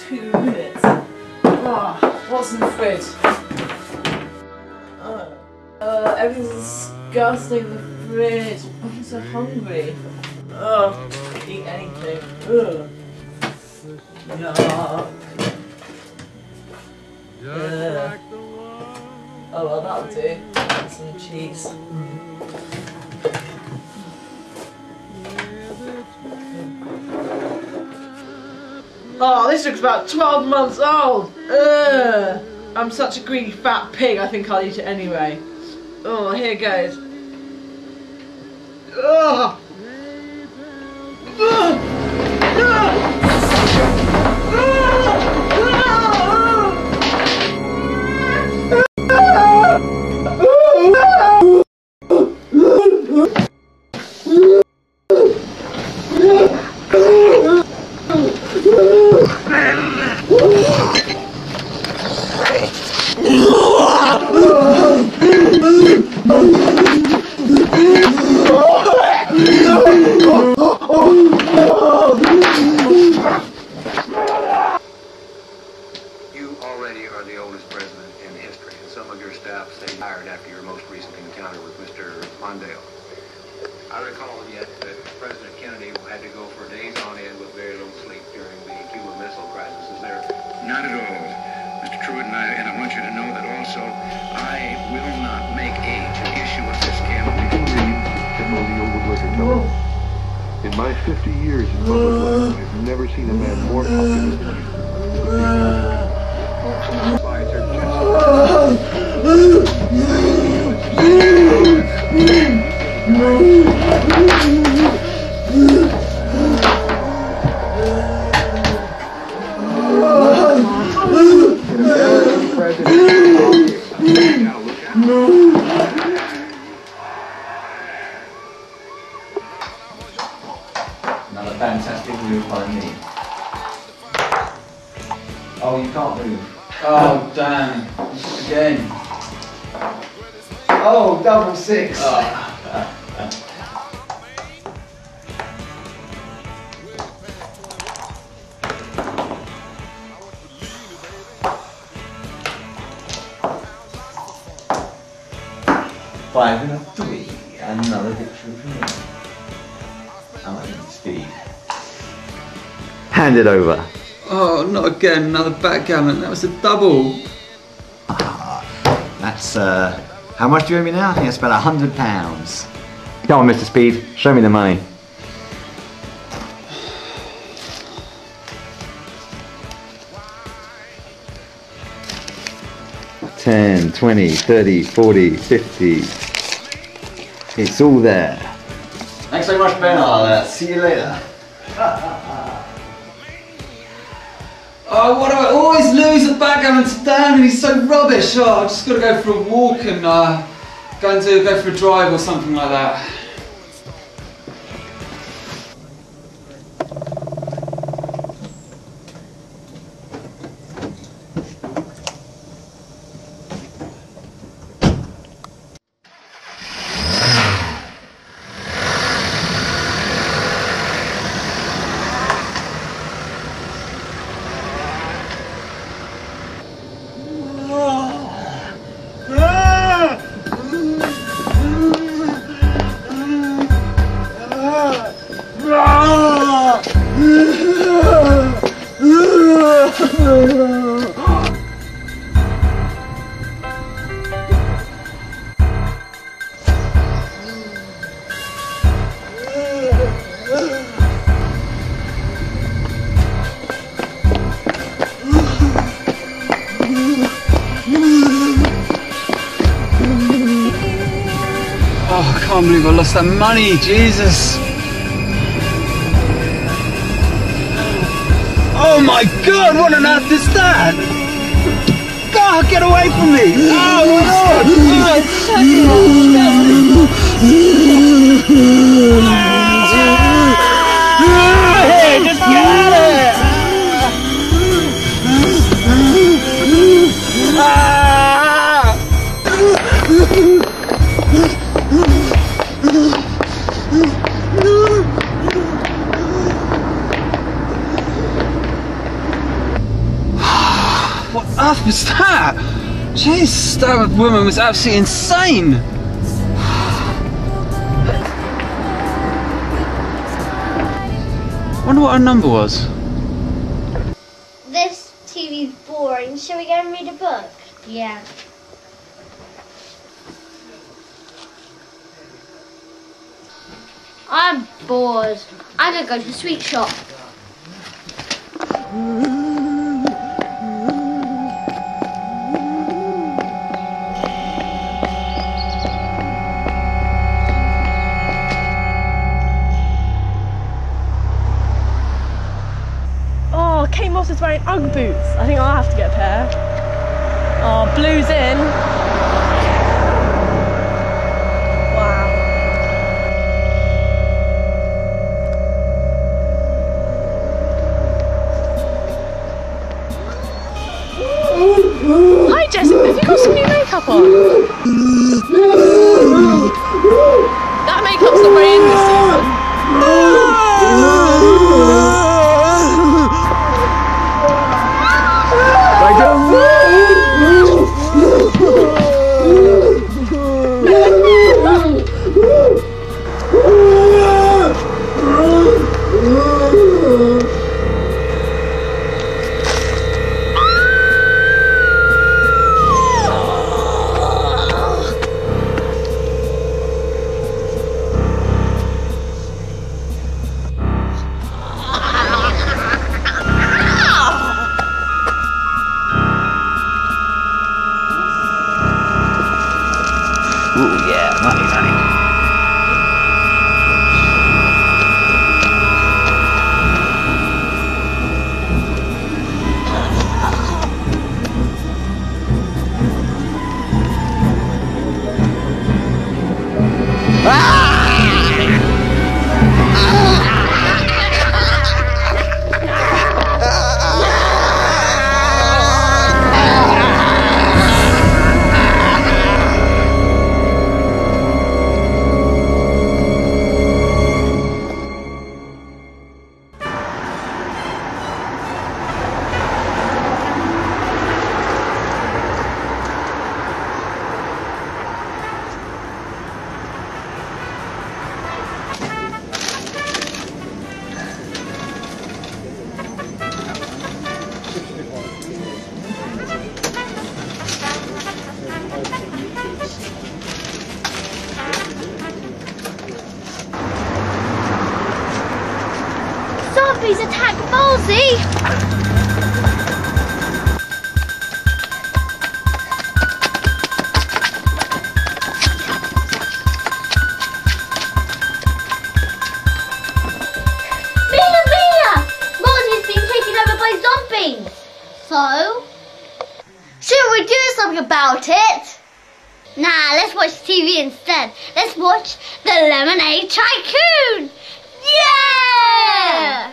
2 minutes. Oh, what's in the fridge? Everything's disgusting in the fridge. I'm so hungry. Ugh, eat anything. Ugh. Yuck. Oh well, that'll do. And some cheese. Oh, this looks about 12 months old. Ugh. I'm such a greedy fat pig, I think I'll eat it anyway. Oh, here goes. Ugh. Ugh. You already are the oldest president in history, and some of your staff say hired after your most recent encounter with Mr. Mondale. I recall yet that President Kennedy had to go for days on end with very little sleep during the Cuban Missile Crisis. Is there? Not at all, Mr. Truitt, and I want you to know that also I will not make age an issue of this campaign. In my 50 years in public life, I've never seen a man more popular than you. Another fantastic move by me. Oh, you can't move. Oh, damn. Again. Oh, double six. Oh. Five and a 3. Another victory for me. I'm at speed. Hand it over. Oh, not again, another backgammon. That was a double. That's, how much do you owe me now? I think that's about £100. Come on, Mr. Speed, show me the money. $10, $20, $30, $40, $50. It's all there. Thanks so much, Ben. I'll see you later. Oh, what do I always lose at backgammon to Dan, and he's so rubbish. Oh, I've just got to go for a walk and go for a drive or something like that. Oh, I can't believe I lost that money, Jesus. Oh my God, what on earth is that? God, get away from me! Oh my God! Hey, just get it! earth was that? Jeez, that woman was absolutely insane. Wonder what her number was. This TV's boring. Shall we go and read a book? Yeah. I'm bored. I'm gonna go to the sweet shop. Oh, Kate Moss is wearing Ugg boots. I think I'll have to get a pair. Oh, blue's in. Wow. Hi Jessy, have you got some new makeup on? That makeup's not very in this Ooh, yeah, money, money. Zombies attack Halsey! So? Should we do something about it? Nah, let's watch TV instead. Let's watch the Lemonade Tycoon! Yeah!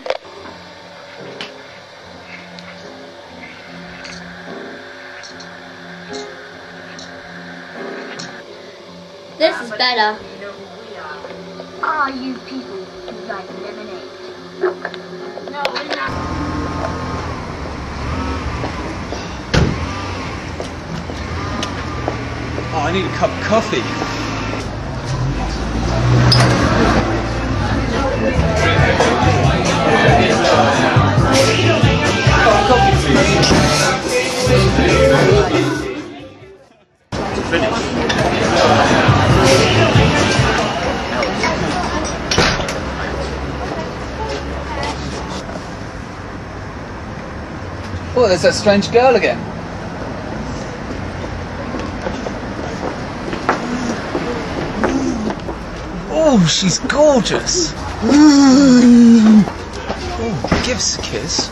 This is better. Are you people who like lemonade? No, we're not. Oh, I need a cup of coffee. Coffee, oh, there's that strange girl again. Oh, she's gorgeous. Oh, give us a kiss.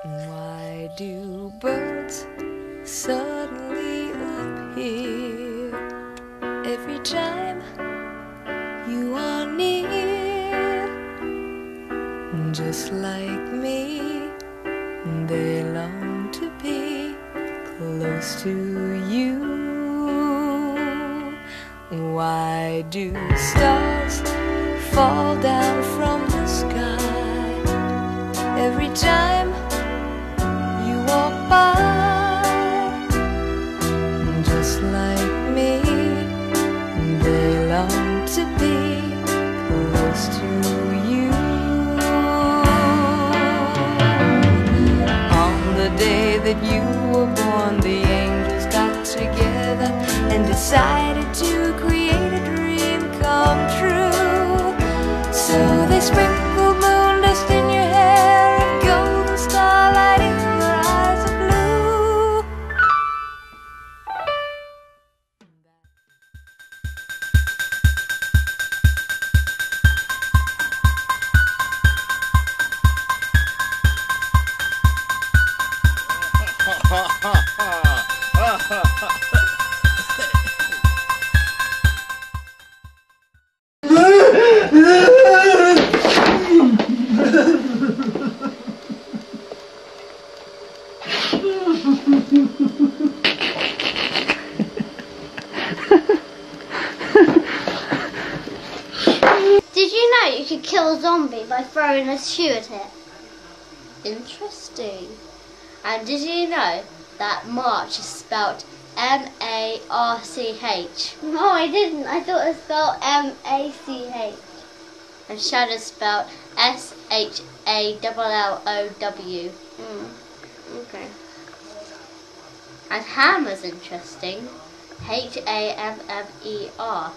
Why do birds suddenly appear every time you are near? Just like me, they long to be close to you. why do stars fall down from the sky every time you walk by? Just like me, they long to be close to you. On the day that you were born, the angels got together and decided to create a dream come true. So they sprinkled moon dust in your hair and golden starlight in your eyes of blue. Did you know you could kill a zombie by throwing a shoe at it? Interesting. And did you know that March is spelled M-A-R-C-H? No, I didn't. I thought it was spelled M-A-C-H. And Shadow is spelled S-H-A-L-L-O-W. Okay. And Hammer's interesting. H-A-M-M-E-R.